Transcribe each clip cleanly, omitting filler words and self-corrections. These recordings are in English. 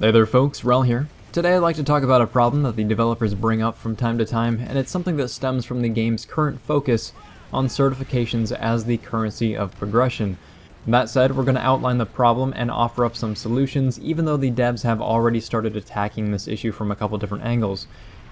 Hey there folks, Rel here. Today I'd like to talk about a problem that the developers bring up from time to time, and it's something that stems from the game's current focus on certifications as the currency of progression. That said, we're going to outline the problem and offer up some solutions, even though the devs have already started attacking this issue from a couple different angles.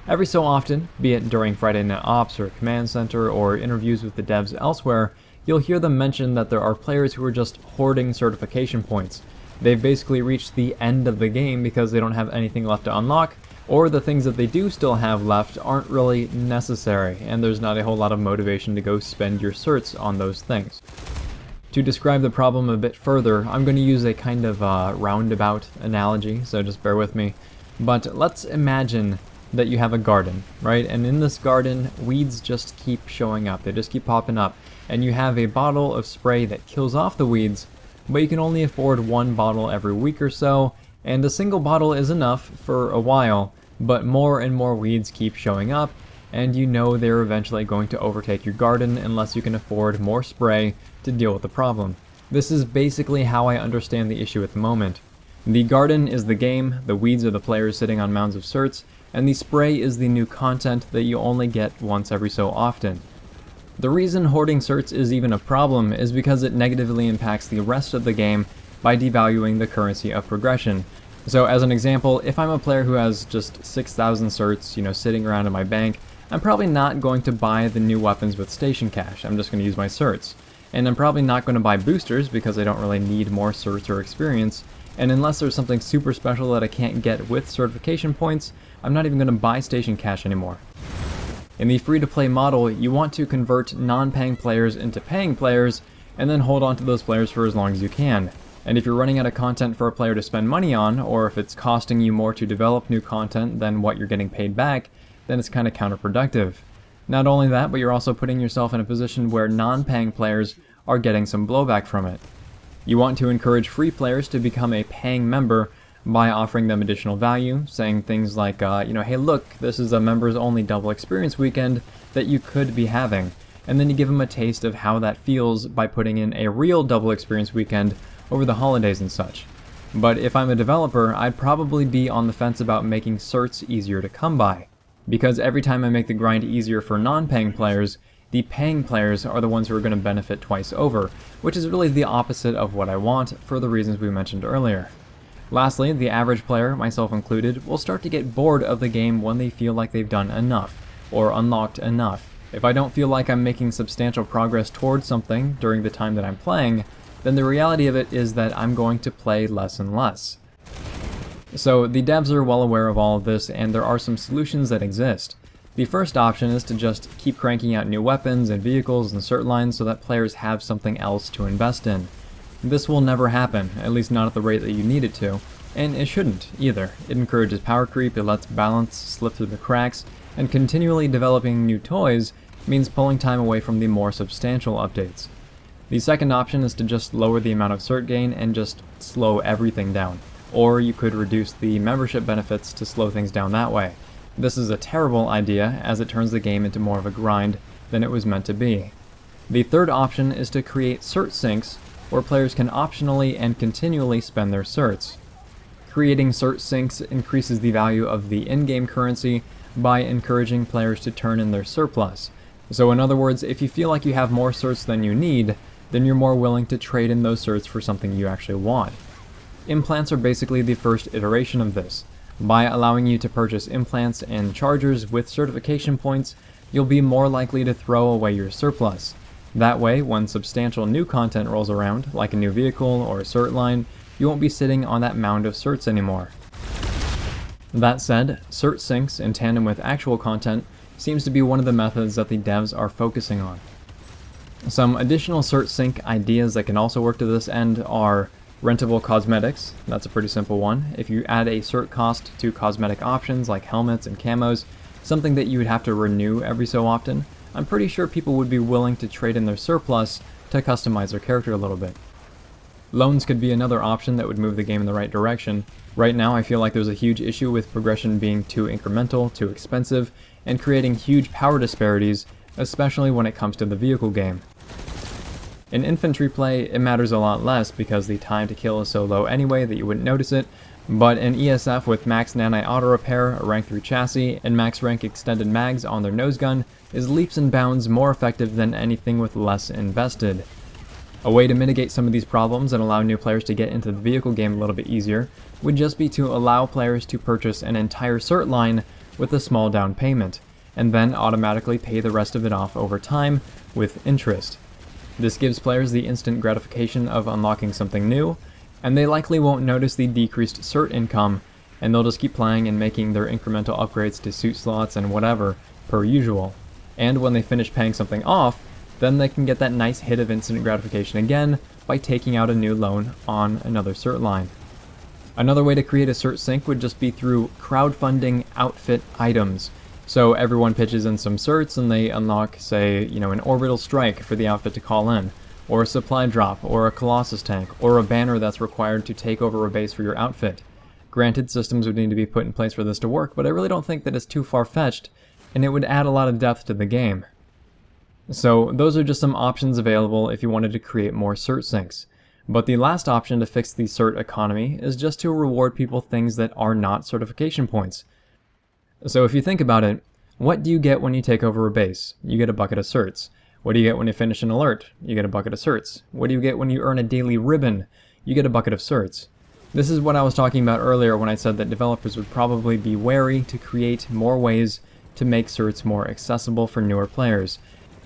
Every so often, be it during Friday Night Ops or Command Center or interviews with the devs elsewhere, you'll hear them mention that there are players who are just hoarding certification points. They've basically reached the end of the game because they don't have anything left to unlock, or the things that they do still have left aren't really necessary, and there's not a whole lot of motivation to go spend your certs on those things. To describe the problem a bit further, I'm going to use a kind of roundabout analogy, so just bear with me. But let's imagine that you have a garden, right? And in this garden, weeds just keep showing up, they just keep popping up, and you have a bottle of spray that kills off the weeds, but you can only afford one bottle every week or so, and a single bottle is enough for a while, but more and more weeds keep showing up, and you know they're eventually going to overtake your garden unless you can afford more spray to deal with the problem. This is basically how I understand the issue at the moment. The garden is the game, the weeds are the players sitting on mounds of certs, and the spray is the new content that you only get once every so often. The reason hoarding certs is even a problem is because it negatively impacts the rest of the game by devaluing the currency of progression. So as an example, if I'm a player who has just 6,000 certs, sitting around in my bank, I'm probably not going to buy the new weapons with station cash. I'm just going to use my certs. And I'm probably not going to buy boosters because I don't really need more certs or experience. And unless there's something super special that I can't get with certification points, I'm not even going to buy station cash anymore. In the free-to-play model, you want to convert non-paying players into paying players, and then hold on to those players for as long as you can. And if you're running out of content for a player to spend money on, or if it's costing you more to develop new content than what you're getting paid back, then it's kind of counterproductive. Not only that, but you're also putting yourself in a position where non-paying players are getting some blowback from it. You want to encourage free players to become a paying member by offering them additional value, saying things like, hey look, this is a members only double experience weekend that you could be having, and then you give them a taste of how that feels by putting in a real double experience weekend over the holidays and such. But if I'm a developer, I'd probably be on the fence about making certs easier to come by, because every time I make the grind easier for non-paying players, the paying players are the ones who are going to benefit twice over, which is really the opposite of what I want for the reasons we mentioned earlier. Lastly, the average player, myself included, will start to get bored of the game when they feel like they've done enough, or unlocked enough. If I don't feel like I'm making substantial progress towards something during the time that I'm playing, then the reality of it is that I'm going to play less and less. So the devs are well aware of all of this, and there are some solutions that exist. The first option is to just keep cranking out new weapons and vehicles and cert lines so that players have something else to invest in. This will never happen, at least not at the rate that you need it to, and it shouldn't either. It encourages power creep, it lets balance slip through the cracks, and continually developing new toys means pulling time away from the more substantial updates. The second option is to just lower the amount of cert gain and just slow everything down, or you could reduce the membership benefits to slow things down that way. This is a terrible idea, as it turns the game into more of a grind than it was meant to be. The third option is to create cert sinks, where players can optionally and continually spend their certs. Creating cert sinks increases the value of the in-game currency by encouraging players to turn in their surplus. So in other words, if you feel like you have more certs than you need, then you're more willing to trade in those certs for something you actually want. Implants are basically the first iteration of this. By allowing you to purchase implants and chargers with certification points, you'll be more likely to throw away your surplus. That way, when substantial new content rolls around, like a new vehicle or a cert line, you won't be sitting on that mound of certs anymore. That said, cert sinks in tandem with actual content seems to be one of the methods that the devs are focusing on. Some additional cert sync ideas that can also work to this end are rentable cosmetics. That's a pretty simple one. If you add a cert cost to cosmetic options like helmets and camos, something that you would have to renew every so often, I'm pretty sure people would be willing to trade in their surplus to customize their character a little bit. Loans could be another option that would move the game in the right direction. Right now I feel like there's a huge issue with progression being too incremental, too expensive, and creating huge power disparities, especially when it comes to the vehicle game. In infantry play, it matters a lot less because the time to kill is so low anyway that you wouldn't notice it, But an ESF with max nanite auto repair, a rank 3 chassis, and max rank extended mags on their nose gun is leaps and bounds more effective than anything with less invested. A way to mitigate some of these problems and allow new players to get into the vehicle game a little bit easier would just be to allow players to purchase an entire cert line with a small down payment, and then automatically pay the rest of it off over time with interest. This gives players the instant gratification of unlocking something new, and they likely won't notice the decreased cert income, and they'll just keep playing and making their incremental upgrades to suit slots and whatever, per usual. And when they finish paying something off, then they can get that nice hit of instant gratification again by taking out a new loan on another cert line. Another way to create a cert sync would just be through crowdfunding outfit items. So everyone pitches in some certs and they unlock, say, an orbital strike for the outfit to call in, or a supply drop, or a Colossus tank, or a banner that's required to take over a base for your outfit. Granted, systems would need to be put in place for this to work, but I really don't think that it's too far-fetched, and it would add a lot of depth to the game. So those are just some options available if you wanted to create more cert syncs. But the last option to fix the cert economy is just to reward people things that are not certification points. So if you think about it, what do you get when you take over a base? You get a bucket of certs. What do you get when you finish an alert? You get a bucket of certs. What do you get when you earn a daily ribbon? You get a bucket of certs. This is what I was talking about earlier when I said that developers would probably be wary to create more ways to make certs more accessible for newer players.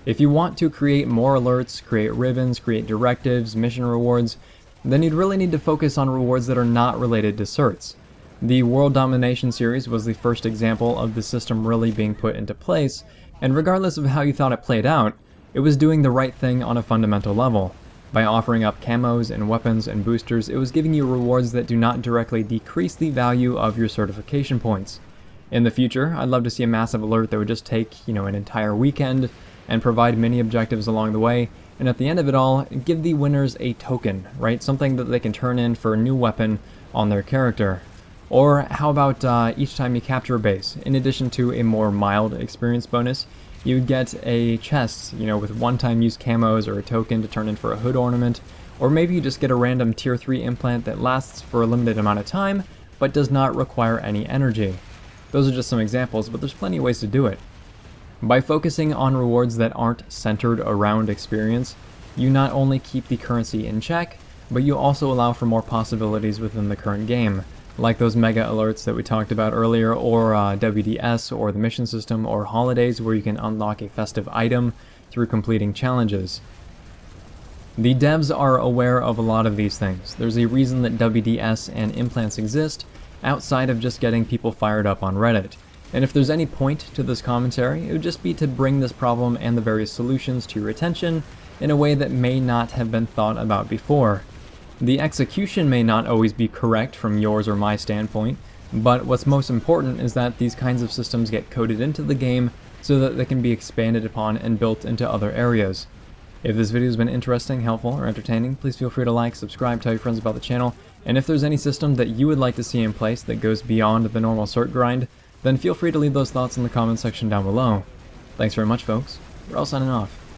If you want to create more alerts, create ribbons, create directives, mission rewards, then you'd really need to focus on rewards that are not related to certs. The World Domination series was the first example of the system really being put into place, and regardless of how you thought it played out, it was doing the right thing on a fundamental level. By offering up camos and weapons and boosters, it was giving you rewards that do not directly decrease the value of your certification points. In the future, I'd love to see a massive alert that would just take, an entire weekend and provide many objectives along the way, and at the end of it all, give the winners a token, right? Something that they can turn in for a new weapon on their character. Or how about each time you capture a base, in addition to a more mild experience bonus, you would get a chest, with one-time use camos or a token to turn in for a hood ornament, or maybe you just get a random tier 3 implant that lasts for a limited amount of time, but does not require any energy. Those are just some examples, but there's plenty of ways to do it. By focusing on rewards that aren't centered around experience, you not only keep the currency in check, but you also allow for more possibilities within the current game, like those mega alerts that we talked about earlier, or WDS, or the mission system, or holidays where you can unlock a festive item through completing challenges. The devs are aware of a lot of these things. There's a reason that WDS and implants exist, outside of just getting people fired up on Reddit. And if there's any point to this commentary, it would just be to bring this problem and the various solutions to your attention in a way that may not have been thought about before. The execution may not always be correct from yours or my standpoint, but what's most important is that these kinds of systems get coded into the game so that they can be expanded upon and built into other areas. If this video has been interesting, helpful, or entertaining, please feel free to like, subscribe, tell your friends about the channel, and if there's any system that you would like to see in place that goes beyond the normal cert grind, then feel free to leave those thoughts in the comment section down below. Thanks very much, folks. We're all signing off.